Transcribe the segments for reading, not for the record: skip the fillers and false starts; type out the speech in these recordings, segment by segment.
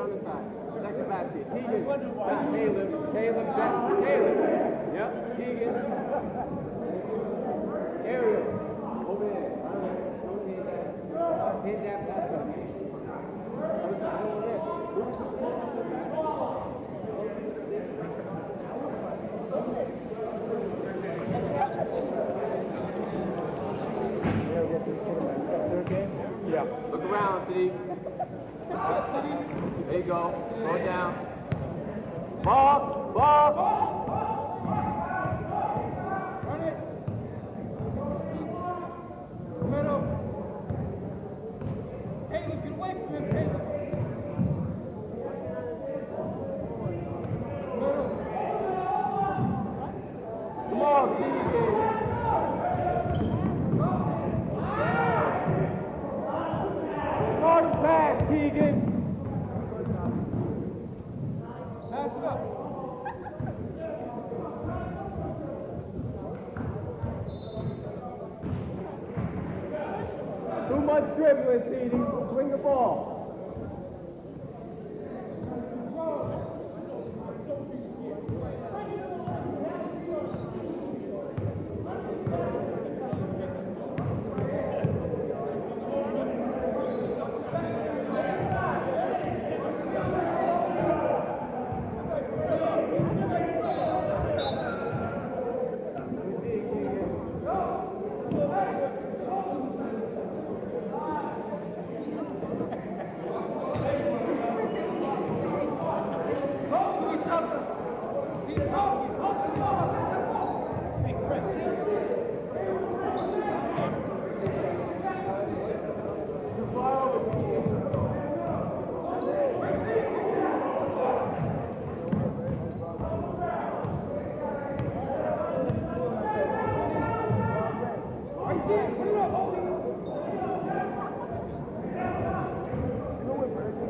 on the side. Second basket. Keegan. Caleb. Yep. Keegan. Ariel. Over there. Don't hit that. Hit that basket. Yeah. Look around, Steve. There you go. Go down. Ball. Run it. Middle. Caleb, get away from him, Caleb. Middle. Come on, Keegan. Hard pass, Keegan. Pass it up. Too much dribbling, CD. Swing the ball.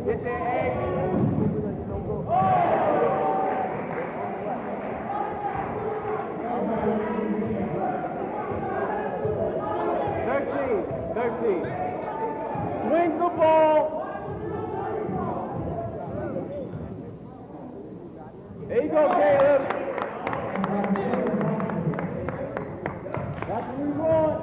Get there, Egg. 13. Swing the ball. There you go, Caleb. That's what we want.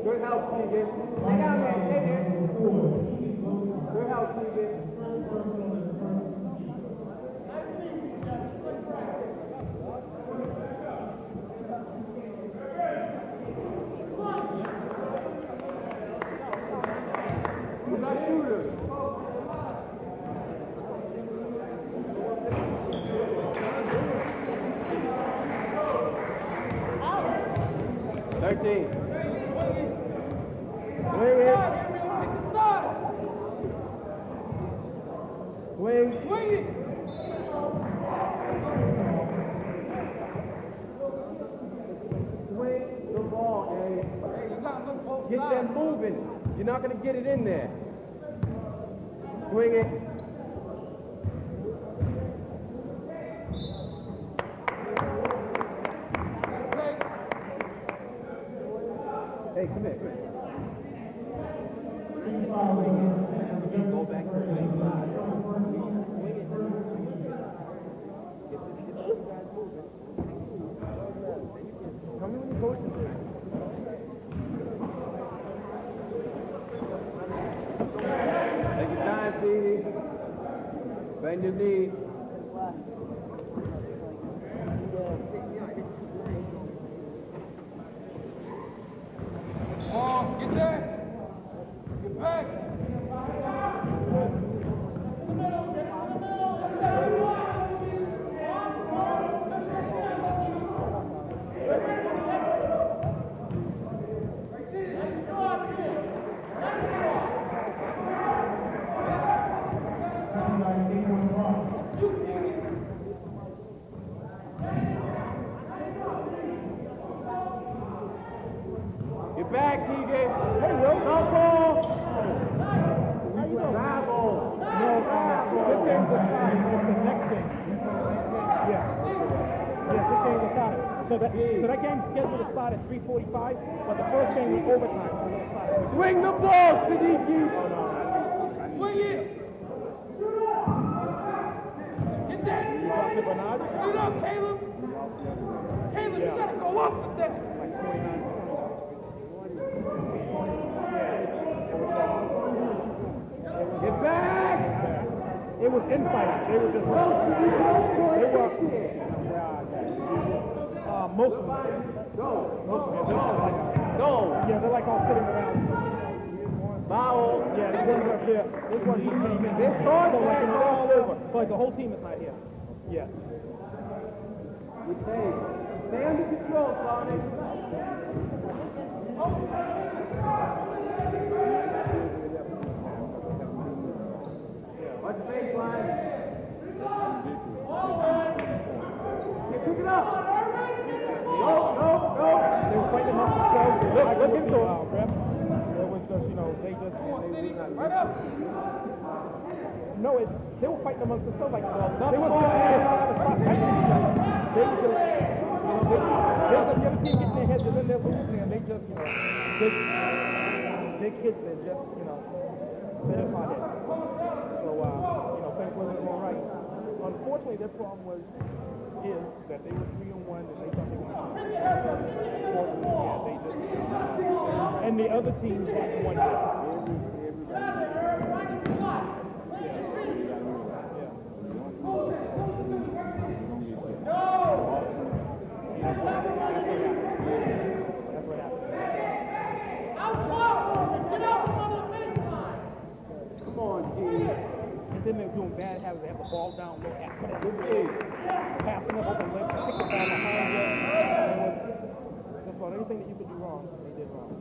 Good help, Keegan. Stay down there, stay there. Good help, Keegan. Who's our shooter? Swing it. Swing. Swing it. Swing the ball, Abe. Hey, you gotta look both Get sides. them moving. You're not going to get it in there. Swing it. Hey, come here. Go back to the same side. Swing it. Get the guys moving. Come in when you coach them. Take your time, Stevie. Bend your knee. Get there. Get back. Get back, Keegan. Hey, Will. Foul ball. So that game's scheduled to start at 3:45, but the first game was overtime. So it'll start at 3:45. Swing the ball, Siddiqui. Swing it. Get that. You talk to Bernard? Get up, Caleb. Caleb, you gotta go up with that. Like 29. Get back. It was infighting. They were just most of them. Go. Yeah, they're like all sitting around. Foul. Yeah, this one's up there. This one just came in. This So contact like, is all over. So like the whole team is not here. Yeah. Stay under control, Sonic. Watch the baseline. Okay, pick it up. No. They were fighting amongst themselves. Look into it. It was just, they just... Right up. No, they were fighting amongst themselves like they were fighting each other. They were just, the other team getting their heads and then they're losing and they just, big kids that just, they're just hot headed. So, things wasn't going right. Unfortunately, their problem is that they were 3-1 and they thought they were going to they just, and the other teams had one hit. Then they're doing bad habits. They have the ball down low, passing it over the left, kick the ball behind you. Just about anything that you could do wrong, they did wrong.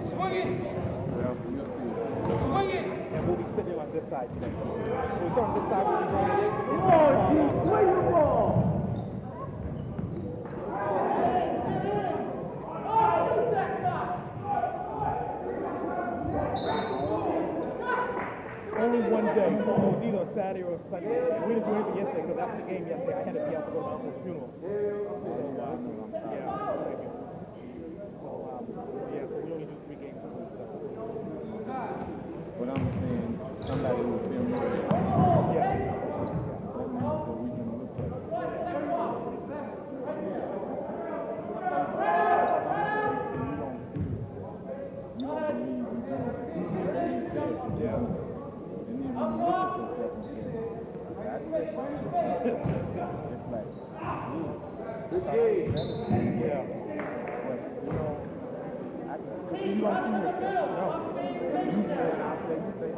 Swing it. Swing it. And we'll be sitting on this side today. We'll start on this side. Come on, G. Swing the ball. Only one day, so it was either Saturday or Sunday. And we didn't do anything yesterday because after the game yesterday, I had to be out to go to my uncle's funeral. So, so we only do 3 games a week. But I'm saying somebody who film it. Yeah. That means so we can look at it. You don't believe in doing it. Yeah. And then when you look at yourself and say, that's it. It's like, Yeah. but you don't see yourself. No. You say, and I say, you say,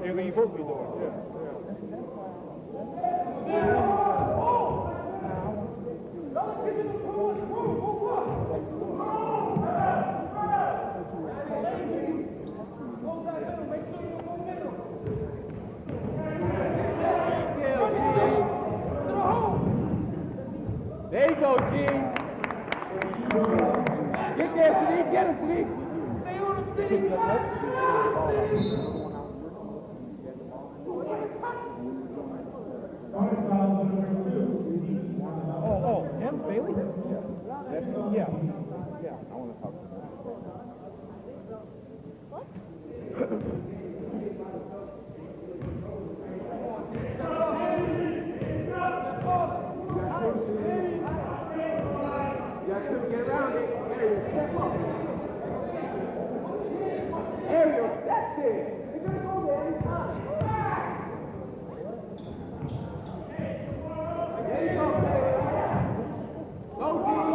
And you're supposed to be doing. Yeah. There you go, G. Get there, Sadiq. Get him, Sadiq. Stay on the city. Oh, him, Bailey? Yeah. I want to talk to you. Get around it. Ariel, that's it. You're going to go there anytime. There you go, go, G.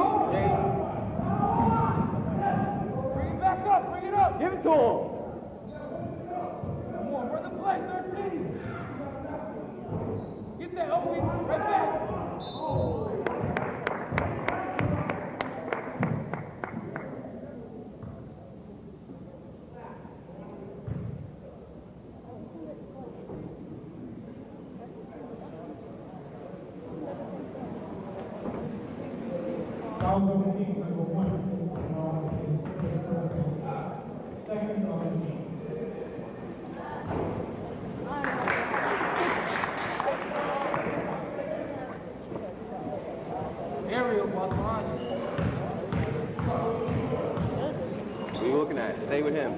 Bring it back up. Bring it up. Give it to him. Come on, run the play, 13. Get that, Opie. Right back. Second, Stay with him.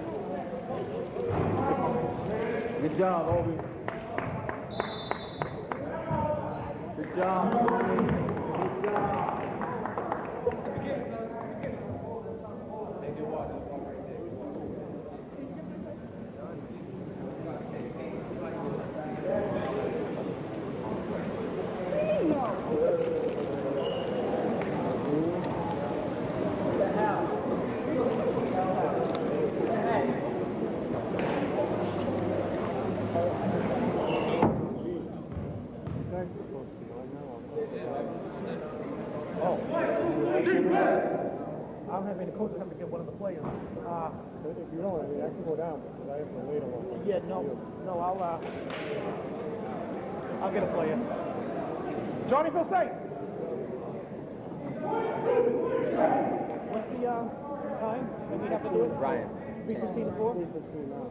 Good job, Obi. Good job, Obi. Good job. I don't have any coaches come to get one of the players. If you don't, I mean, I can go down, but I have to wait a long time. Yeah, no, I'll get a player. Johnny, feel safe. What's the time that we have to do it? Ryan. 3:15 to 4? 3:15 now.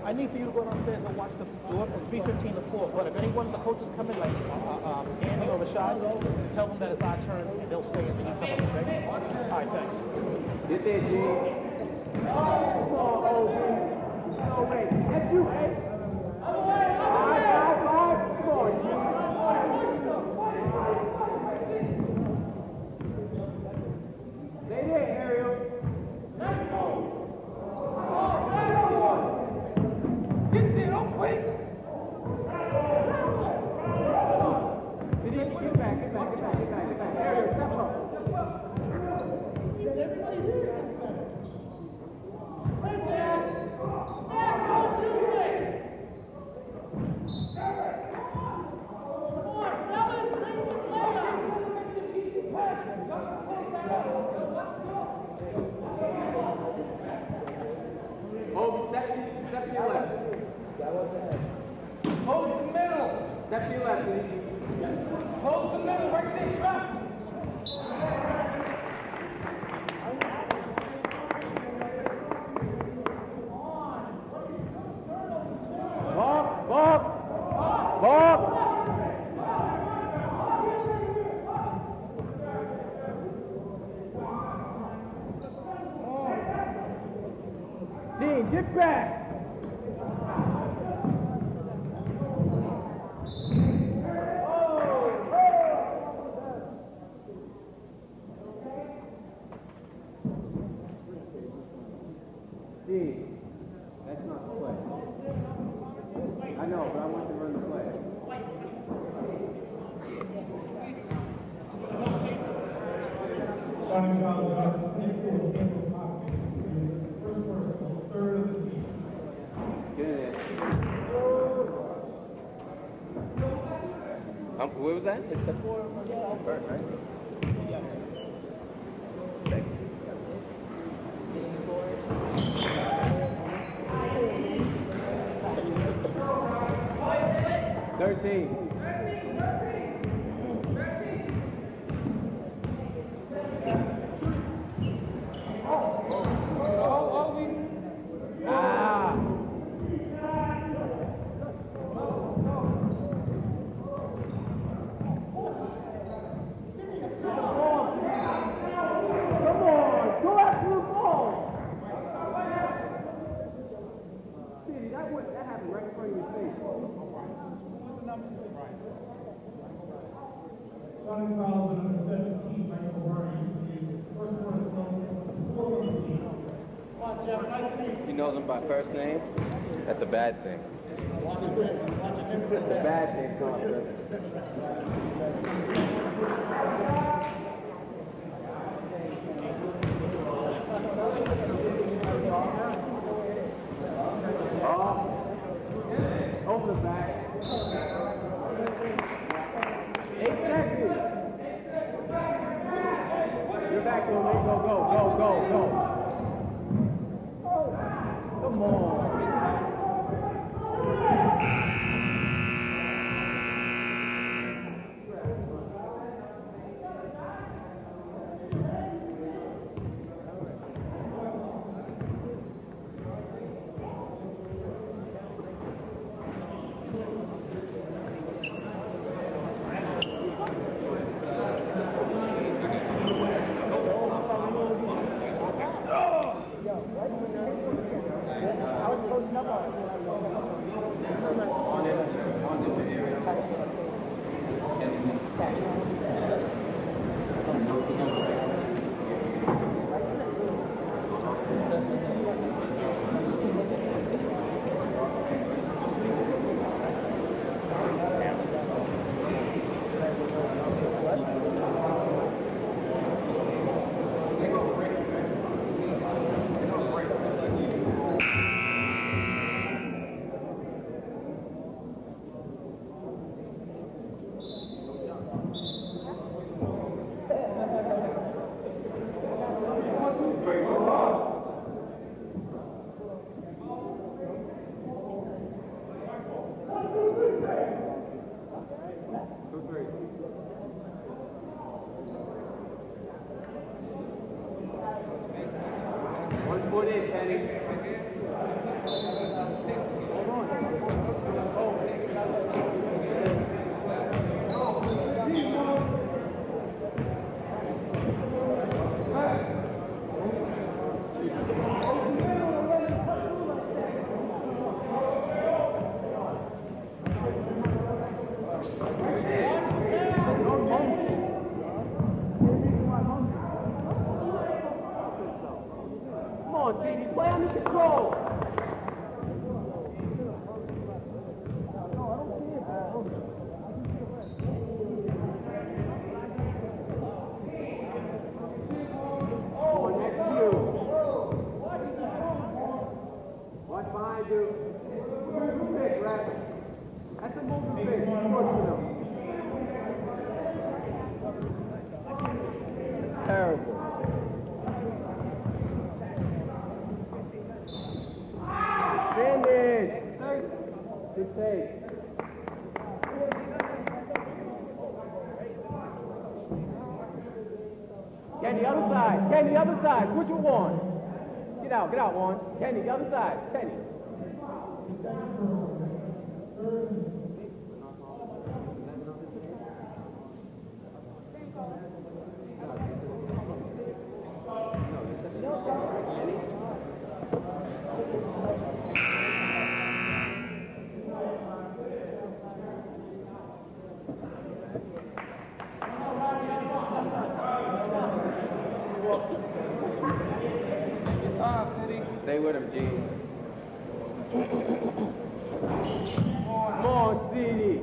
I need for you to go downstairs and watch the door from 3:15 to 4. But if any one of the coaches come in, like Andy or Rashad, tell them that it's our turn and they'll stay and then you come up, okay? All right, thanks. Get there, G. Come on, Obi. No way. That's you, Ed. Five. Come on, G. Stay there, Ariel. Get there, don't wait. Get back. Ariel, step up. Step to your left. Hold the middle. Step to your left, please. Hold the middle right there, trap. Bob. Dean, get back. Dean, that's not the play. I know, but I want to run the play. Where was that? It's the first, right? Yes. Thank you. 13. That happened right in front of your face. Starting fouls on number 17, Michael Murray. First one. He knows him by first name. That's a bad thing. That's a bad thing, Carter. Over the back. 8 seconds. You're back, go. Come on. Put in, Kenny. Come on, Didi, play under control. Watch behind you. Moving pick, right? That's a moving pick. Terrible. Stand in. Good take. Kenny, other side. Kenny, other side. Switch with Juan. Get out, Juan. Kenny, the other side. Kenny. Stay with him, G. Come on, CD.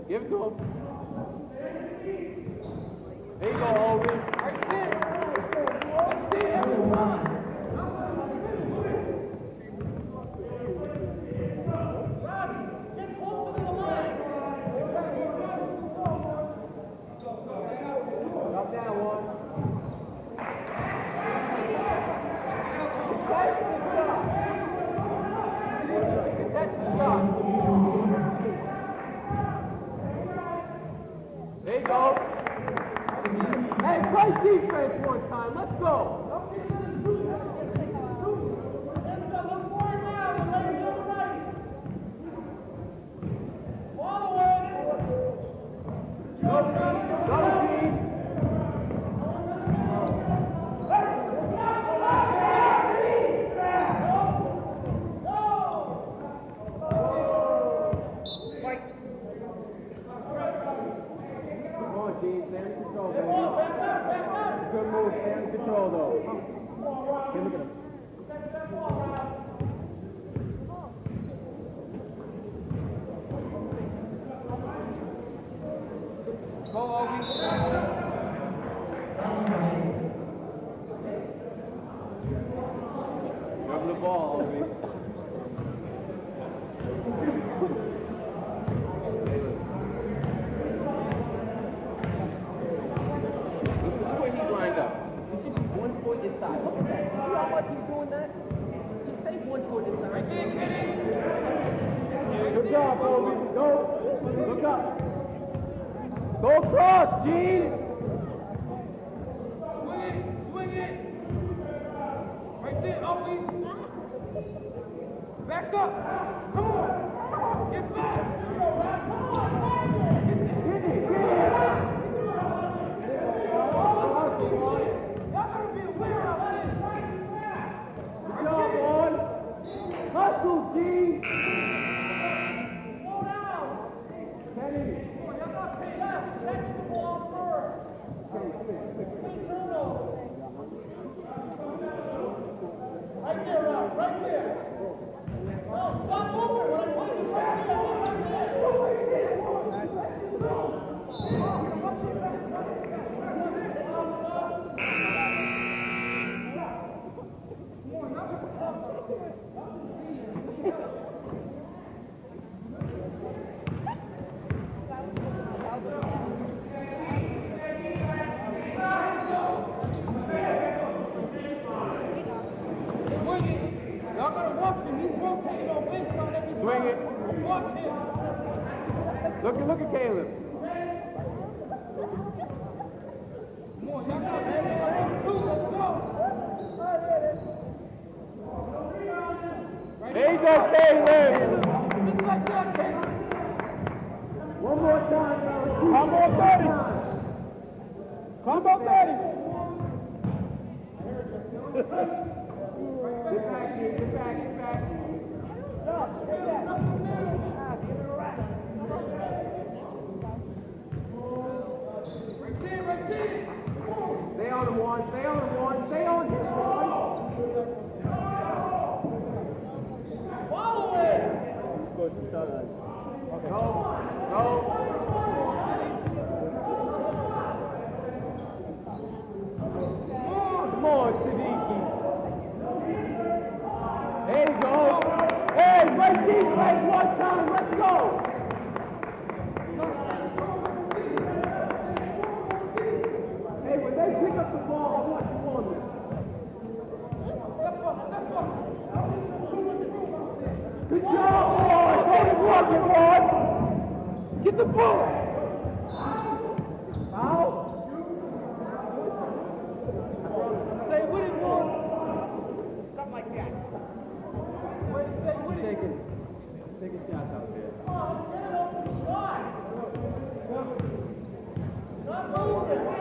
Give it to him. There you go, Owen. Right there. That's it, every time. Robbie, get closer to the line. Drop down, one. play defense one time. Let's go. Good move, stay under control though. Okay, look at him. Go, Obi. Grab the ball, Obi. Inside. Look at that. See how much he's doing that? He stays 1 foot inside. Good job, Obi. Go. Look up. Go across, Gene. Swing it. Right there, Obi. Back up. Come on. Get back. Hustle, G! Right there, Rob. Right there. No, stop moving. When I punch you right there, Swing it. Look at Caleb. There you go, Caleb. One more time, Combo 30. Combo 30. Get back, kid. Get back. Stay on him, Warren. Stay on him, Warren. Stay on him, Warren. follow it. Go. Come on, Siddiqui. There you go. Hey, break defense one time. Let's go. Hey, when they pick up the ball, I want you on this. Good job, boys. Hold it working, boys. Get the ball. Foul. Stay with it, boy. Something like that. Stay with it. Taking shots out there. Get on him.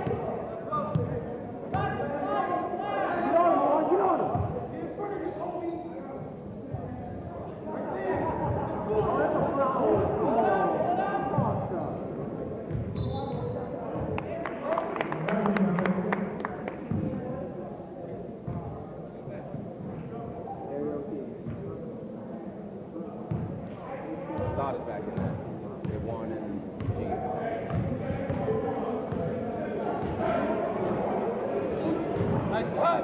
Started back in there. They won and Nice cut.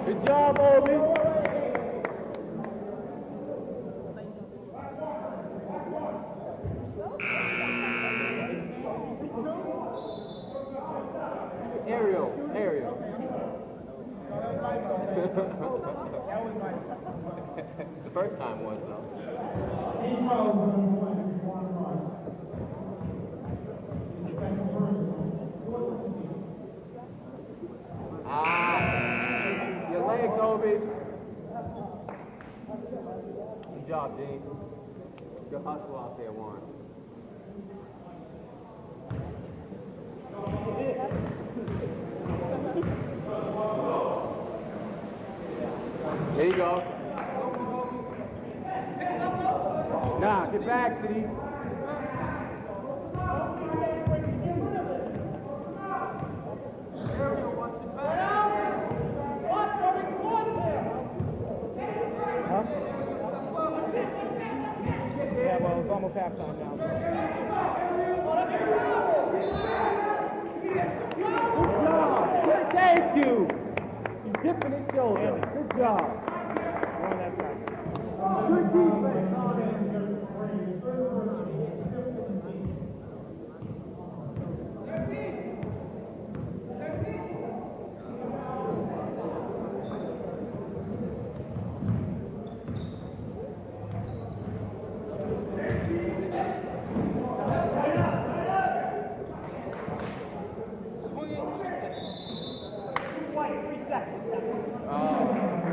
Good job, Obi. Ariel. the first time was though. Second person. Obi. Good job, Dean. Good hustle out there, Warren. There you go. Nah, get back, City. Yeah, well, it's almost halftime now. Good, thank you. He's dipping his shoulder. Good job. We're on that side. Good defense.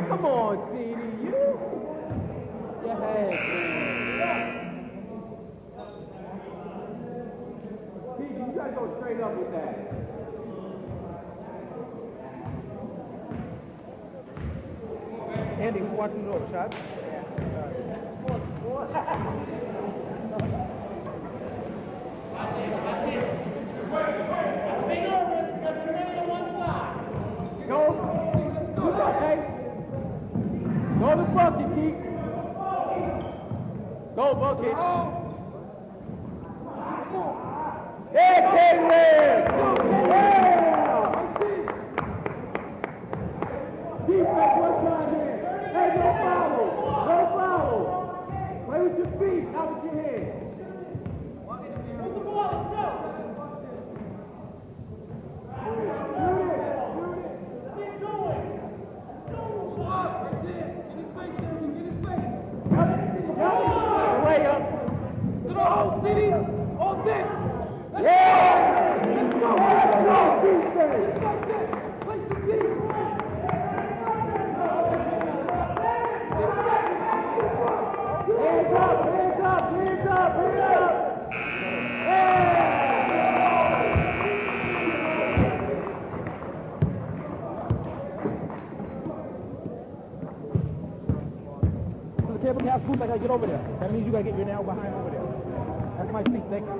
Come on, CD, you. Your head, man. CD, you gotta go straight up with that. Andy, who's watching the door? Shot? Go. Good luck, hey. Go to bucket, Keith. Go, bucket. Hey, Caleb! Defense, one time here. Hey, no foul. No foul. Play with your feet, not with your hands. Way up. Throw, City. On this. Yeah! Let's go, defense. Place the beat. Hands up, hands up, hands up, hands up. The cable cast booth, I gotta get over there. That means you gotta get your nail behind over there. That's my seat, thank you.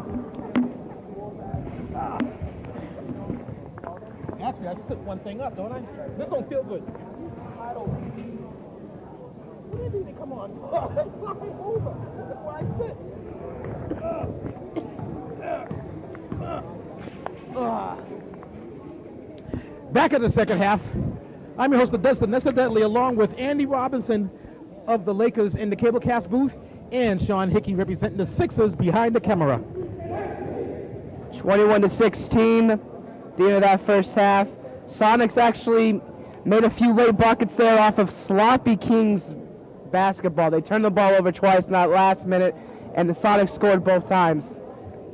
Actually, I sit one thing up, don't I? This don't feel good. I don't. What do you mean? Come on. Let's slide over. That's where I sit. Back in the second half, I'm your host, Destin Deadly, along with Andy Robinson of the Lakers in the cablecast booth, and Sean Hickey representing the Sixers behind the camera. 21-16, the end of that first half. Sonics actually made a few late buckets there off of sloppy Kings basketball. They turned the ball over twice in that last minute, and the Sonics scored both times.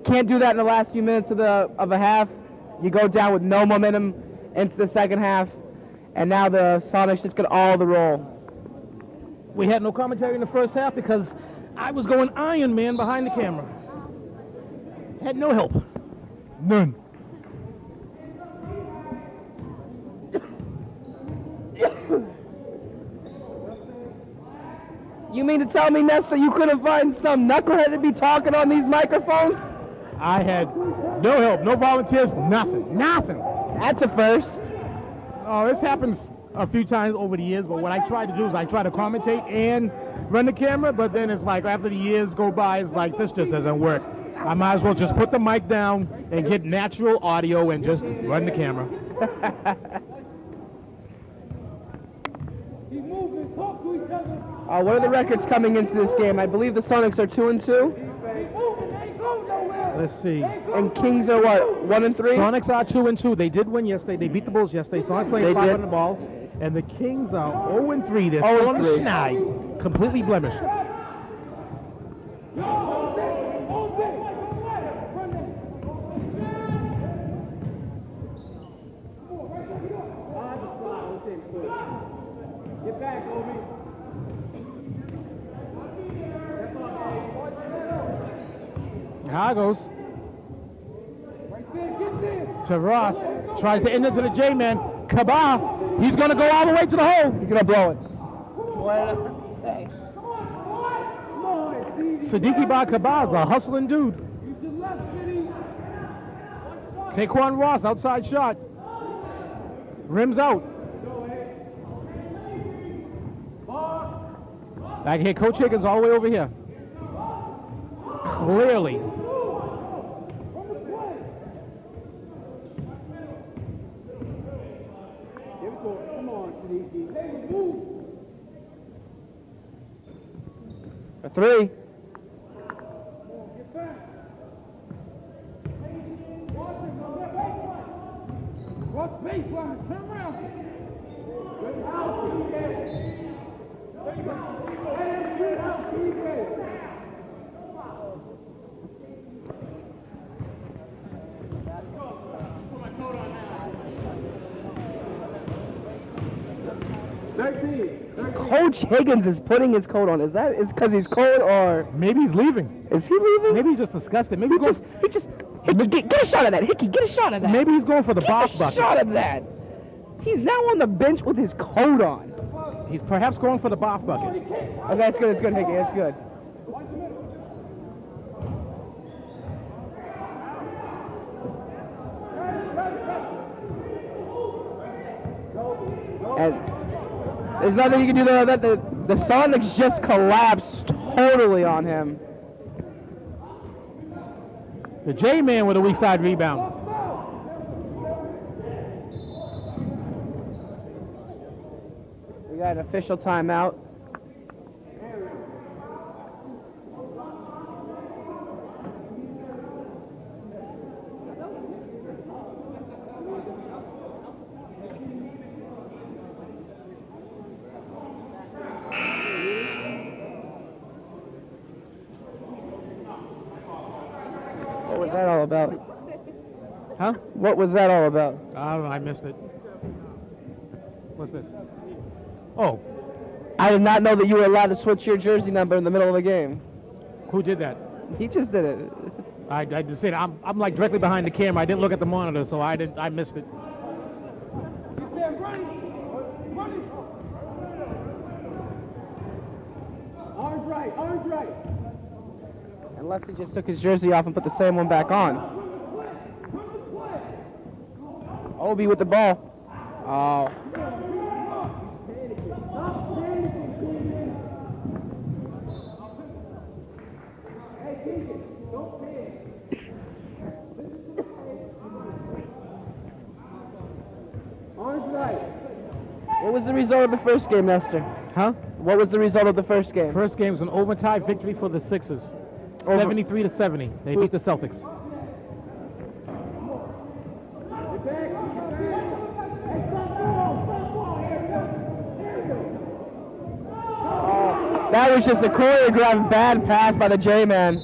Can't do that in the last few minutes of a half. You go down with no momentum into the second half, and now the Sonics just get all the roll. We had no commentary in the first half because I was going Iron Man behind the camera. Had no help. None. You mean to tell me, Nessa, you couldn't find some knucklehead to be talking on these microphones? I had no help, no volunteers, nothing. Nothing. That's a first. Oh, this happens a few times over the years, but what I try to do is I try to commentate and run the camera, but then it's like after the years go by, it's like this just doesn't work. I might as well just put the mic down and get natural audio and just run the camera. What are the records coming into this game? I believe the Sonics are 2-2. Let's see. And Kings are what, 1-3? Sonics are 2-2. They did win yesterday. They beat the Bulls yesterday. Sonics playing 5 on the ball. And the Kings are 0-3. They're still on the snide. Completely blemished. Get Goes. To Ross. Tries to end it to the J-man. Cabal. He's going to go all the way to the hole. He's going to blow it. Siddiqui Bar Cabal's a hustling dude. Taquan Ross, outside shot. Rims out. Back here, Coach Higgins all the way over here. Clearly. A 3. Baseline, turn around. Coach Higgins is putting his coat on. Is because he's cold, or maybe he's leaving? Is he leaving? Maybe he's just disgusted. Maybe Hickey, get a shot of that. Hickey, get a shot of that. Maybe he's going for the box bucket. bucket. Shot of that. He's now on the bench with his coat on. He's perhaps going for the box bucket. Oh, that's good. It's good, Hickey. That's good. And there's nothing you can do there. The Sonics just collapsed totally on him. The J-man with a weak side rebound. We got an official timeout. What was that all about? Huh? What was that all about? I don't know. I missed it. What's this? Oh. I did not know that you were allowed to switch your jersey number in the middle of the game. Who did that? He just did it. I just said I'm like directly behind the camera. I didn't look at the monitor, so I missed it. Arms right. Unless he just took his jersey off and put the same one back on. Obi with the ball. Oh. What was the result of the first game, Nestor? Huh? What was the result of the first game? First game was an overtime victory for the Sixers. 73-70. They beat the Celtics. That was just a choreographed bad pass by the J-man.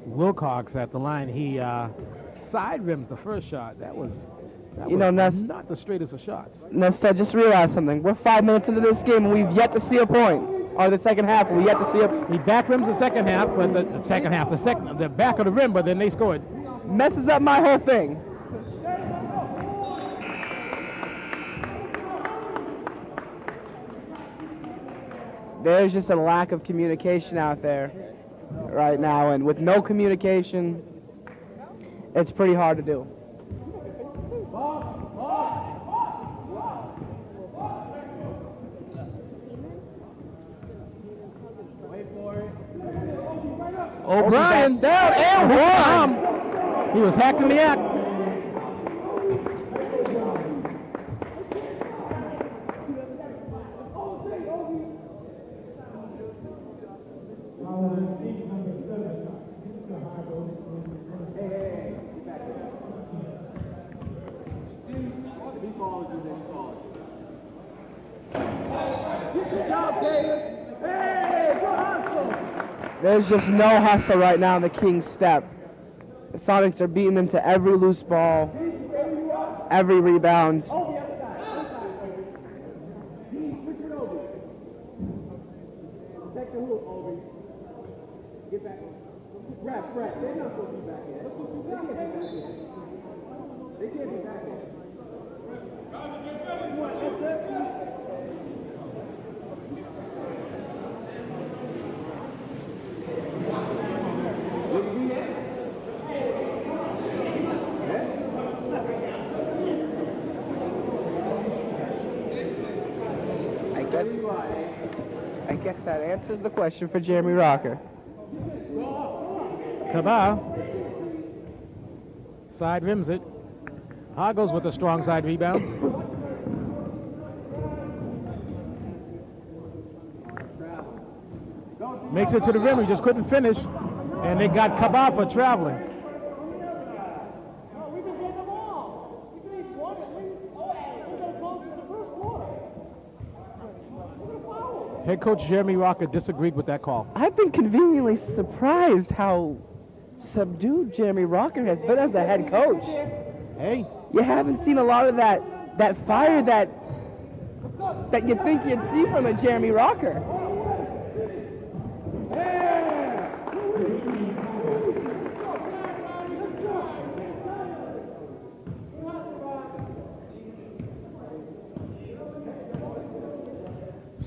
Wilcox at the line. He side rims the first shot. That was not the straightest of shots. Nestor, just realize something. We're 5 minutes into this game and we've yet to see a point. Or the second half, we yet to see a... He back rims the second half, but the back of the rim, but then they scored. Messes up my whole thing. There's just a lack of communication out there right now, and with no communication, it's pretty hard to do. O'Brien down and one. He was hacking the act. There's just no hustle right now in the Kings step. The Sonics are beating them to every loose ball, every rebound. Take the hook, Obi. Get back. Brad, they're not supposed to be back here. They can't be back here. I guess that answers the question for Jeremy Rocker. Kaba side rims it. Hagos with a strong side rebound. Makes it to the rim. He just couldn't finish. And they got Kaba for traveling. Head coach Jeremy Rocker disagreed with that call. I've been conveniently surprised how subdued Jeremy Rocker has been as a head coach. Hey, you haven't seen a lot of that fire that you think you'd see from a Jeremy Rocker.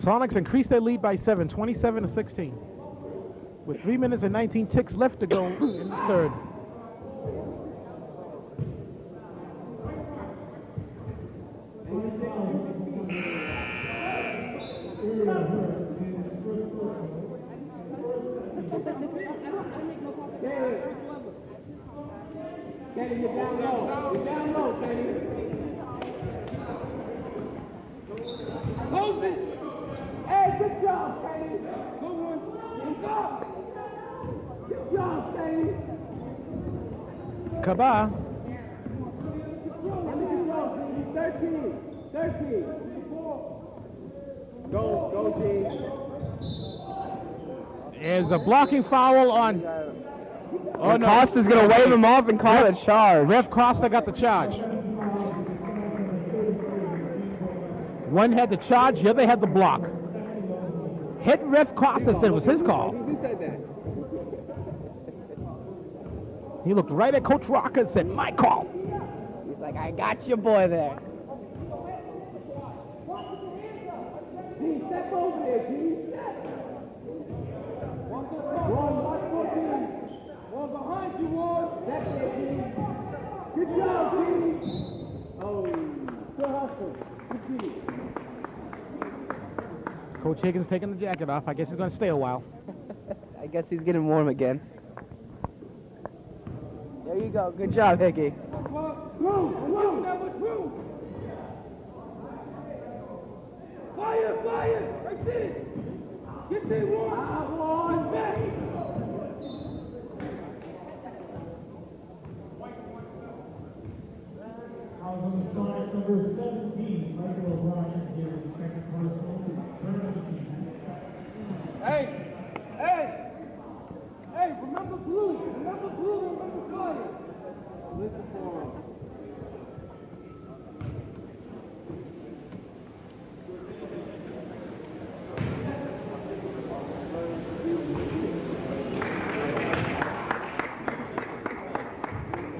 Sonics increased their lead by 7, 27-16. With 3 minutes and 19 ticks left to go in the third. Kenny, get down low. Get down low, Kenny. Close it. Hey, good job, Kenny. Good one. Good job, Kenny. Kaba. 13. Go, team. There's a blocking foul on. Oh, no. Costa's going to wave him off and call it charge. Ref Costa got the charge. One had the charge, the other had the block. Head ref Costa said it was his call. Who said that? He looked right at Coach Rocker and said, my call. He's like, I got your boy there. G, step over there, G. One behind you, Ward. That's it, G. Good job, G. Oh, still hustling. Good G. Coach Higgins taking the jacket off. I guess he's going to stay a while. I guess he's getting warm again. There you go. Good job, Hickey. Fire! Right there! Get there, Ward! Back! Number 17, Michael O'Brien, gives the second personal. Hey, remember blue, remember fire. Listen for him.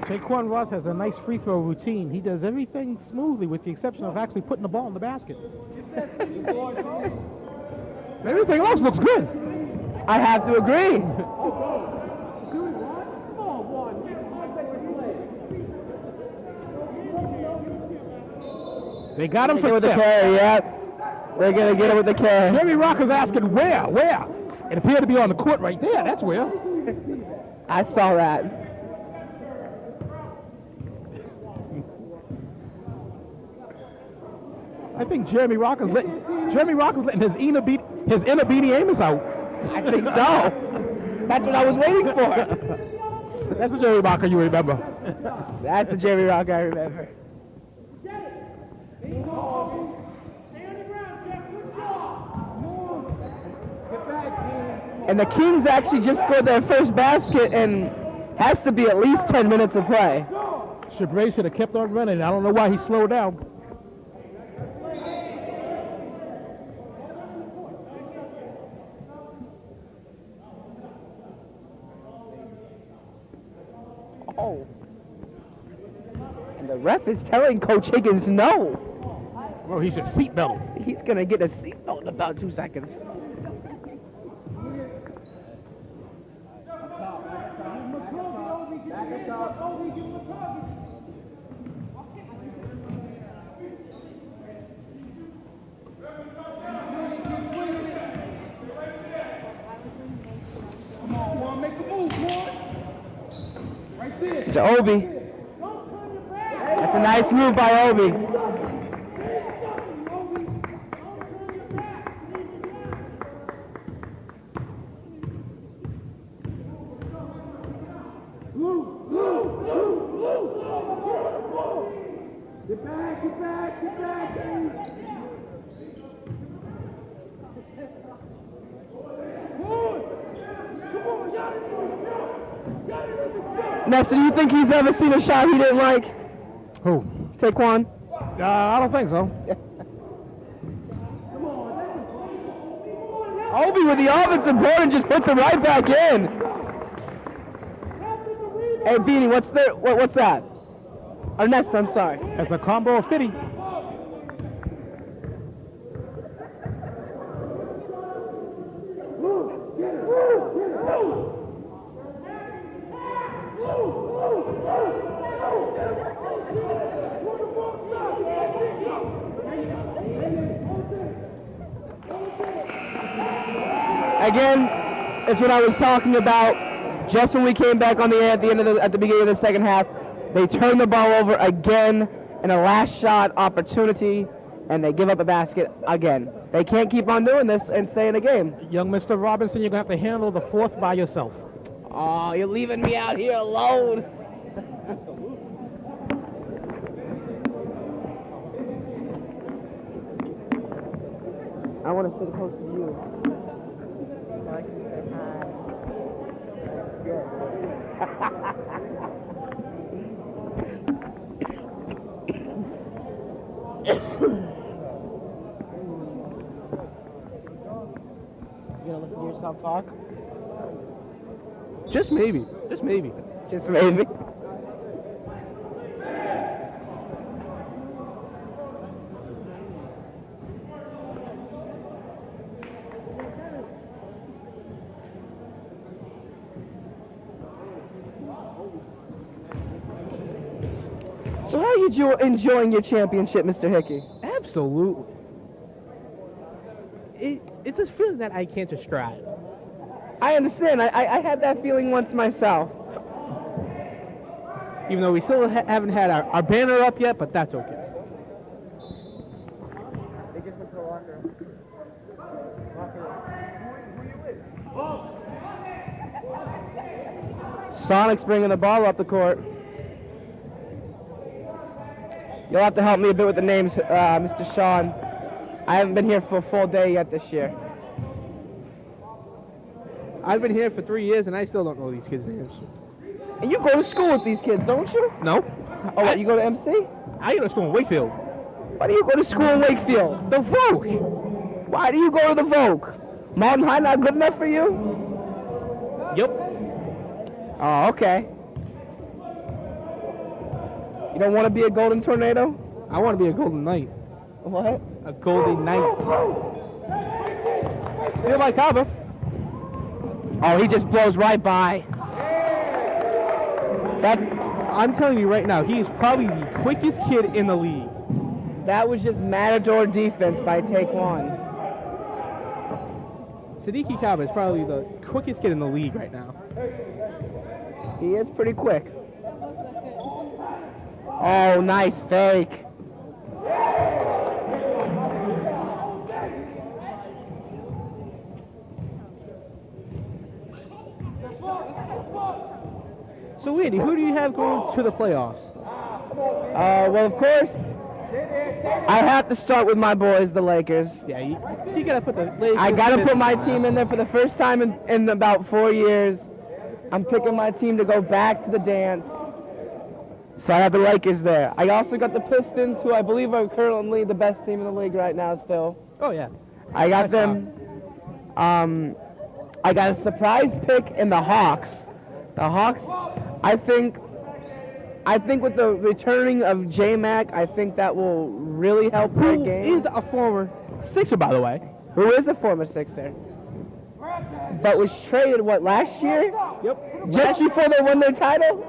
Taquan Ross has a nice free throw routine. He does everything smoothly with the exception of actually putting the ball in the basket. Everything else looks good. I have to agree. They got him for with the step. carry, yep. They're going to get it with the carry. Jeremy Rocker's asking where? It appeared to be on the court right there. That's where. I saw that. I think Jeremy Rocker's letting his inner Beanie Amos out. I think so. That's what I was waiting for. That's the Jeremy Rocker you remember. That's the Jeremy Rocker I remember. Stay on the ground, Jeff. Good job. Get back, team. And the Kings actually just scored their first basket and has to be at least 10 minutes of play. Chabray should have kept on running. I don't know why he slowed down. Oh. And the ref is telling Coach Higgins no. Well, he should seatbelt him. He's going to get a seatbelt in about 2 seconds. To Obi. That's a nice move by Obi. Get back, get back, get back. Nessa, do you think he's ever seen a shot he didn't like? Who? Taekwon? I don't think so. Obi with the offensive board and just puts it right back in. Hey, Beanie, what's that? Or Nessa, I'm sorry. That's a combo of 50. Again, it's what I was talking about. Just when we came back on the air at the beginning of the second half, they turned the ball over again in a last shot opportunity, and they give up a basket again. They can't keep on doing this and stay in the game. Young Mr. Robinson, you're going to have to handle the fourth by yourself. Oh, you're leaving me out here alone. I want to sit close to you. So I can say hi. You gonna listen to yourself talk? Just maybe. Just maybe. Just maybe. So how are you enjoying your championship, Mr. Hickey? Absolutely. It's a feeling that I can't describe. I understand. I had that feeling once myself. Even though we still haven't had our banner up yet, but that's okay. They just went to the locker room. Sonic's bringing the ball up the court. You'll have to help me a bit with the names, Mr. Sean. I haven't been here for a full day yet this year. I've been here for 3 years, and I still don't know these kids' names. And you go to school with these kids, don't you? No. Oh, what, you go to MC? I go to school in Wakefield. Why do you go to school in Wakefield? The Vogue. Why do you go to the Vogue? Mountain High not good enough for you? Yep. Oh, okay. You don't want to be a Golden Tornado? I want to be a Golden Knight. What? A Golden Knight. Steal by Kaba. Oh, he just blows right by. I'm telling you right now, he is probably the quickest kid in the league. That was just matador defense by Taekwon. Siddiqui Kaba is probably the quickest kid in the league right now. He is pretty quick. Oh, nice fake. So, Andy, who do you have going to the playoffs? Well, of course, I have to start with my boys, the Lakers. Yeah, you gotta put the Lakers. I gotta put my team in there for the first time in about 4 years. I'm picking my team to go back to the dance. So I have the Lakers there. I also got the Pistons, who I believe are currently the best team in the league right now still. Oh, yeah. I got them. I got a surprise pick in the Hawks. The Hawks, I think with the returning of J-Mac, I think that will really help their game. Who is a former Sixer, by the way. Who is a former Sixer. But was traded, last year? Yep. Just before they won their title?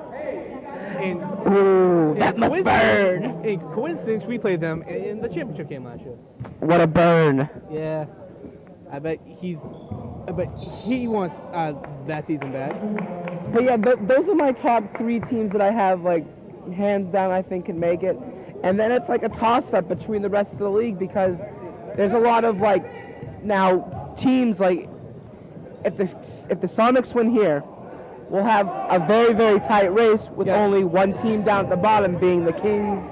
And Ooh, that must burn. In coincidence, we played them in the championship game last year. What a burn. Yeah. I bet he wants that season back. But yeah, those are my top 3 teams that I have, hands down, I think can make it. And then it's like a toss-up between the rest of the league because there's a lot of, now teams, if the Sonics win here, we'll have a very, very tight race with only one team down at the bottom being the Kings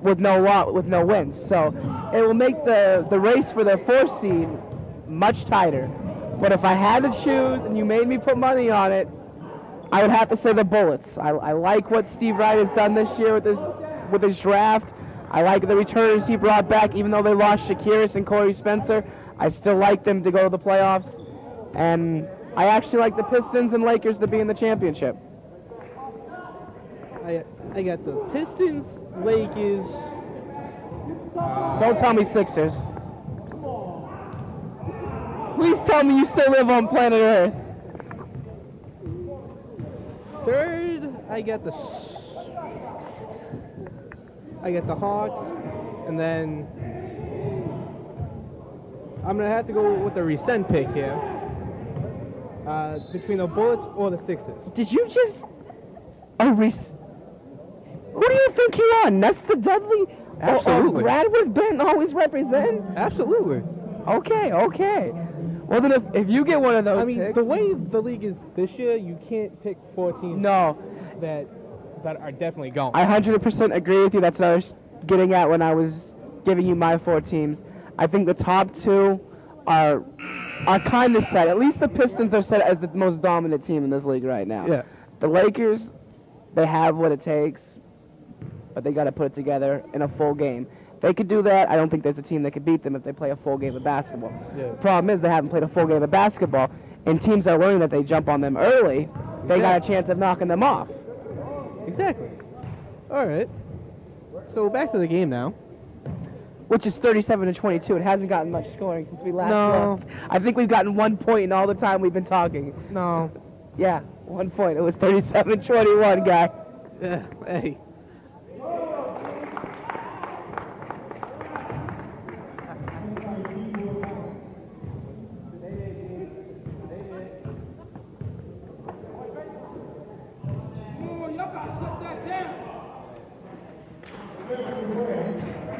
with no wins. So it will make the race for the 4th seed much tighter. But if I had to choose and you made me put money on it, I would have to say the Bullets. I like what Steve Wright has done this year with his draft. I like the returners he brought back, even though they lost Shakiris and Corey Spencer. I still like them to go to the playoffs. And I actually like the Pistons and Lakers to be in the championship. I got the Pistons, Lakers. Don't tell me Sixers. Please tell me you still live on planet Earth. Third, I got the Hawks, and then I'm gonna have to go with the resend pick here. Between the Bullets or the Sixers. Did you just... Who do you think you are? Nesta Dudley? Absolutely. Or Bradworth Ben always represent? Absolutely. Okay. Well, then if you get one of those picks... the way the league is this year, you can't pick 4 teams that are definitely going. I 100% agree with you. That's what I was getting at when I was giving you my 4 teams. I think the top 2 are kind of set. At least the Pistons are set as the most dominant team in this league right now. Yeah. The Lakers, they have what it takes, but they got to put it together in a full game. They could do that. I don't think there's a team that could beat them if they play a full game of basketball. Yeah. The problem is they haven't played a full game of basketball, and teams are learning that they jump on them early. They got a chance of knocking them off. Exactly. All right. So back to the game now. Which is 37-22. It hasn't gotten much scoring since we last No. looked. I think we've gotten 1 point in all the time we've been talking. No. Yeah, 1 point. It was 37-21, guy. Hey.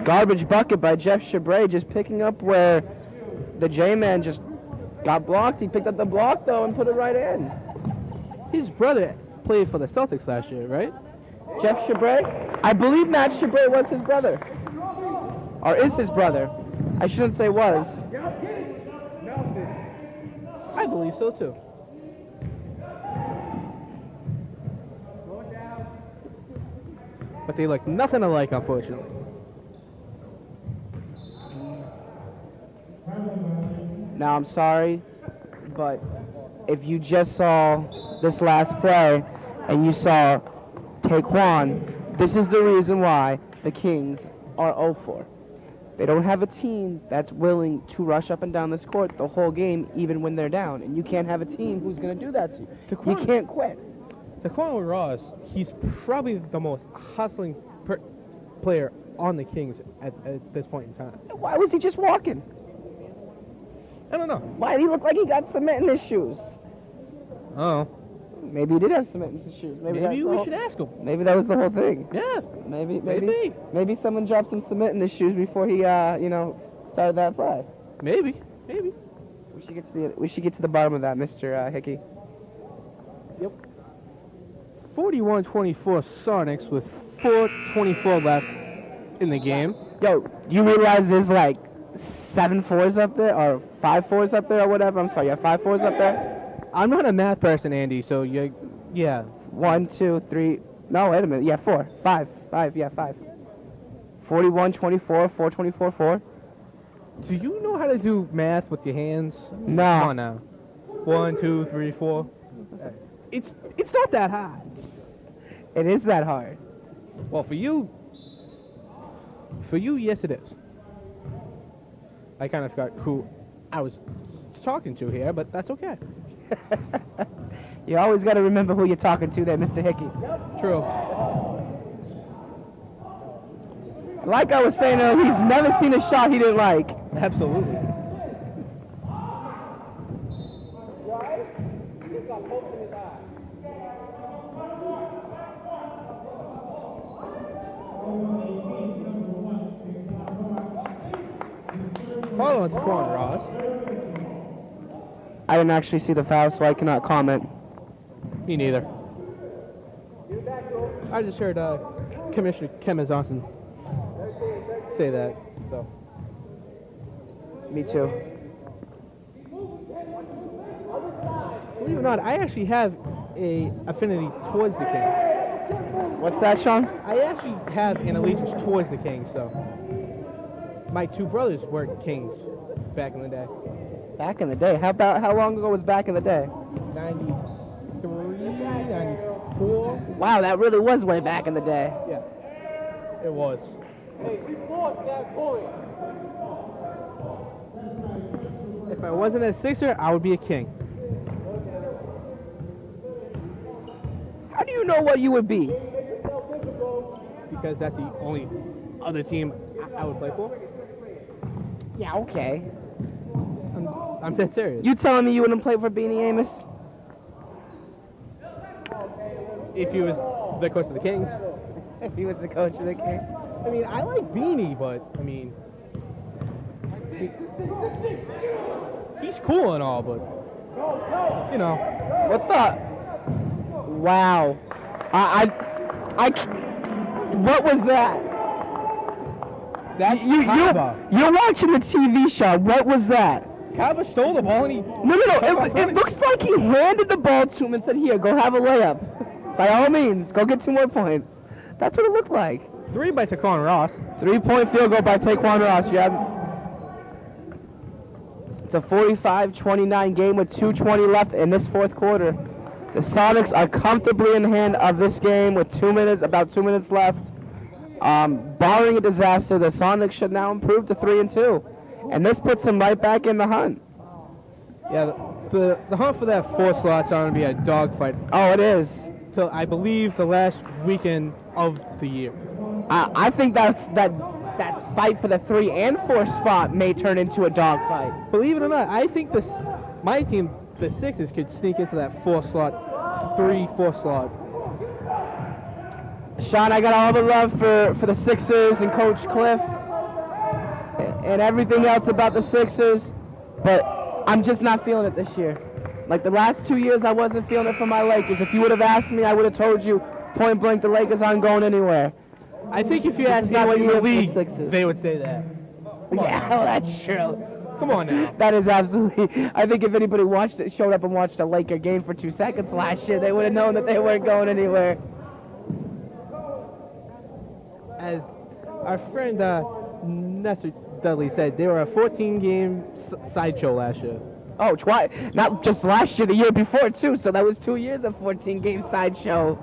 Garbage bucket by Jeff Chabray, just picking up where the J-Man just got blocked. He picked up the block, though, and put it right in. His brother played for the Celtics last year, right? Jeff Chabray? I believe Matt Chabray was his brother. Or is his brother. I shouldn't say was. I believe so, too. But they look nothing alike, unfortunately. Now, I'm sorry, but if you just saw this last play and you saw Taekwon, this is the reason why the Kings are 0-4. They don't have a team that's willing to rush up and down this court the whole game, even when they're down. And you can't have a team who's going to do that to you. You can't quit. Taekwon Ross, he's probably the most hustling player on the Kings at this point in time. Why was he just walking? I don't know. Why did he look like he got cement in his shoes? Oh. Maybe he did have cement in his shoes. Maybe we should ask him. Maybe that was the whole thing. Yeah. Maybe someone dropped some cement in his shoes before he, started that play. Maybe. We should get to the bottom of that, Mr. Hickey. Yep. 41-24 Sonics with 4:24 left in the game. Yo, you realize there's like 7 4s up there, or 5 4s up there, or whatever? I'm sorry, yeah, 5 4s up there? I'm not a math person, Andy, so yeah. 1, 2, 3. No, wait a minute. Yeah, 4. 5. 5, yeah, 5. 41, 24, 424, 4. Do you know how to do math with your hands? No. Come on now. 1, 2, 3, 4. It's not that hard. It is that hard. Well, for you, yes, it is. I kind of forgot who I was talking to here, but that's okay. You always got to remember who you're talking to there, Mr. Hickey. True. Like I was saying earlier, he's never seen a shot he didn't like. Absolutely. Follow on to Quan Ross. I didn't actually see the foul, so I cannot comment. Me neither. I just heard Commissioner Kemma Johnson say that, so. Me too. Believe it or not, I actually have a affinity towards the Kings. What's that, Sean? I actually have an allegiance towards the Kings, so. My 2 brothers were Kings back in the day. Back in the day? How long ago was back in the day? 93, 94. Wow, that really was way back in the day. Yeah, it was. Hey, we lost that point. If I wasn't a Sixer, I would be a King. How do you know what you would be? Because that's the only other team I would play for. Yeah, okay. I'm dead serious. You telling me you wouldn't play for Beanie Amos? If he was the coach of the Kings. If he was the coach of the Kings? I mean, I like Beanie, but, I mean, he's cool and all, but, you know. What the? Wow. What was that? That's You're watching the TV show. What was that? Kaba stole the ball and he... No. It looks like he handed the ball to him and said, here, go have a layup. By all means, go get 2 more points. That's what it looked like. 3 by Taquan Ross. 3-point field goal by Taquan Ross, yeah. It's a 45-29 game with 2:20 left in this 4th quarter. The Sonics are comfortably in hand of this game with about 2 minutes left. Barring a disaster, the Sonics should now improve to 3-2. And this puts them right back in the hunt. Yeah, the hunt for that 4th slot's going to be a dogfight. Oh, it is. Till I believe the last weekend of the year. I think that fight for the 3 and 4 spot may turn into a dogfight. Believe it or not, I think my team, the Sixers, could sneak into that 4 slot, 3-4 slot. Sean, I got all the love for the Sixers and Coach Cliff and everything else about the Sixers, but I'm just not feeling it this year. Like the last 2 years, I wasn't feeling it for my Lakers. If you would have asked me, I would have told you point blank the Lakers aren't going anywhere. I think if you asked anyone in the league, they would say that. Yeah, well, that's true. Come on now. That is absolutely... I think if anybody showed up and watched a Laker game for 2 seconds last year, they would have known that they weren't going anywhere. As our friend Nestor Dudley said, they were a 14-game sideshow last year. Oh, twice. Not just last year, the year before, too. So that was 2 years of 14-game sideshow.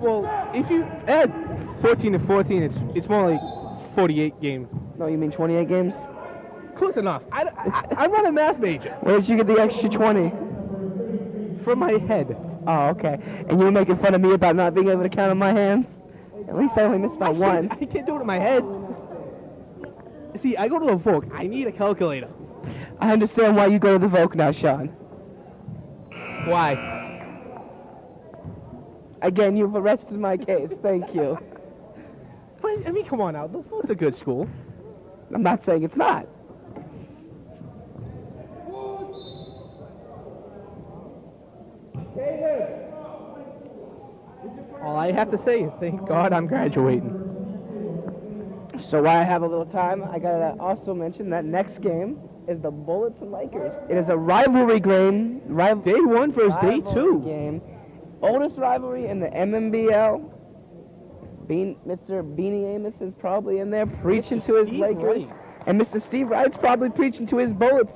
Well, if you add 14 to 14, it's more like 48 games. No, you mean 28 games? Close enough. I'm not a math major. Where did you get the extra 20? From my head. Oh, okay. And you were making fun of me about not being able to count on my hands? At least I only missed by 1. I can't do it in my head. See, I go to the Vogue. I need a calculator. I understand why you go to the Vogue now, Sean. Why? Again, you've arrested my case. Thank you. But, I mean, come on now. The Vogue's a good school. I'm not saying it's not. All I have to say is thank God I'm graduating. So while I have a little time, I gotta also mention that next game is the Bullets and Lakers. It is a rivalry game. Day 1 versus day 2. Game. Oldest rivalry in the MNBL. Mr. Beanie Amos is probably in there preaching to his Lakers. Wright. And Mr. Steve Wright's probably preaching to his Bullets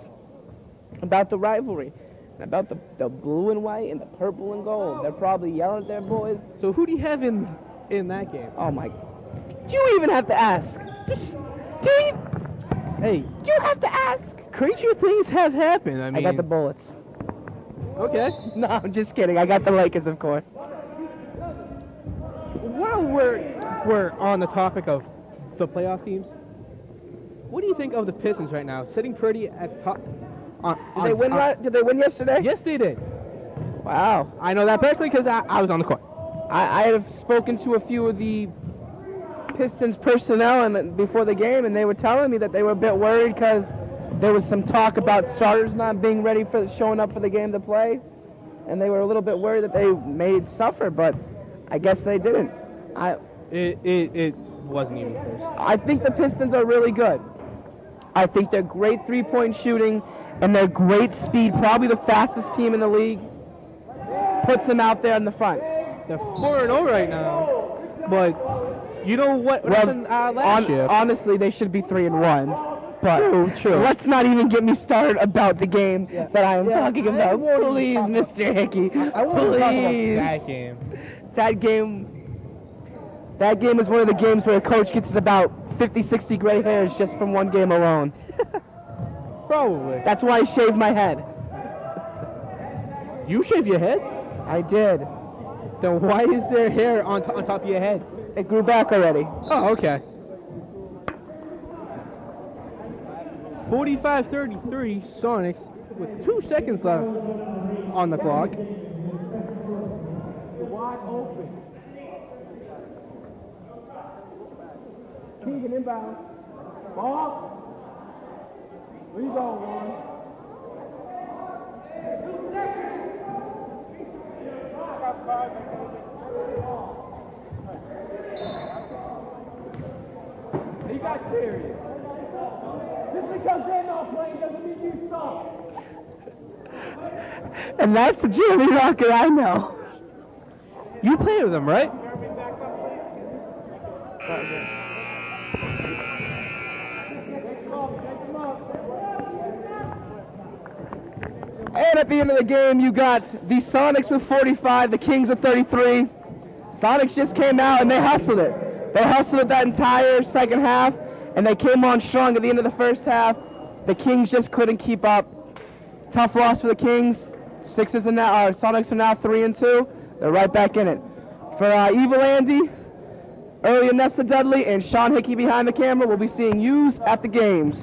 about the rivalry. And about the blue and white and the purple and gold. They're probably yelling at their boys. So who do you have in that game? Oh my. Do you even have to ask? Hey, Do you have to ask? crazier things have happened. I mean, I got the Bullets. Okay. No, I'm just kidding. I got the Lakers, of course. While we're on the topic of the playoff teams, what do you think of the Pistons right now, sitting pretty at top? Did they win yesterday? Yes, they did. Wow. I know that personally because I was on the court. I have spoken to a few of the Pistons personnel and before the game, and they were telling me that they were a bit worried because there was some talk about starters not being ready for showing up for the game to play, and they were a little bit worried that they may suffer, but I guess they didn't. It wasn't even close. I think the Pistons are really good. I think they're great three-point shooting, and they're great speed, probably the fastest team in the league. Puts them out there in the front. They're 4-0 right now, but you know what happened last year? Honestly, they should be 3-1. But True. let's not even get me started about the game that I am talking about. Please, Mr. Hickey. I want to talk about Please. that game. That game is one of the games where a coach gets about 50, 60 gray hairs just from one game alone. Probably. That's why I shaved my head. You shave your head? I did. Then why is there hair on top of your head? It grew back already. Oh, okay. 45-33 Sonics with 2 seconds left on the clock. Wide open. Keegan inbound. Ball. We go, one. 2 seconds. He got serious. Just because they're not playing doesn't mean you stop. And that's the Jimmy Rocket I know. You play with them, right? And at the end of the game, you got the Sonics with 45, the Kings with 33. Sonics just came out and they hustled it. They hustled it that entire second half, and they came on strong at the end of the first half. The Kings just couldn't keep up. Tough loss for the Kings. Sonics are now 3-2. They're right back in it. For Evil Andy, Early Anessa Dudley, and Sean Hickey behind the camera, we'll be seeing yous at the games.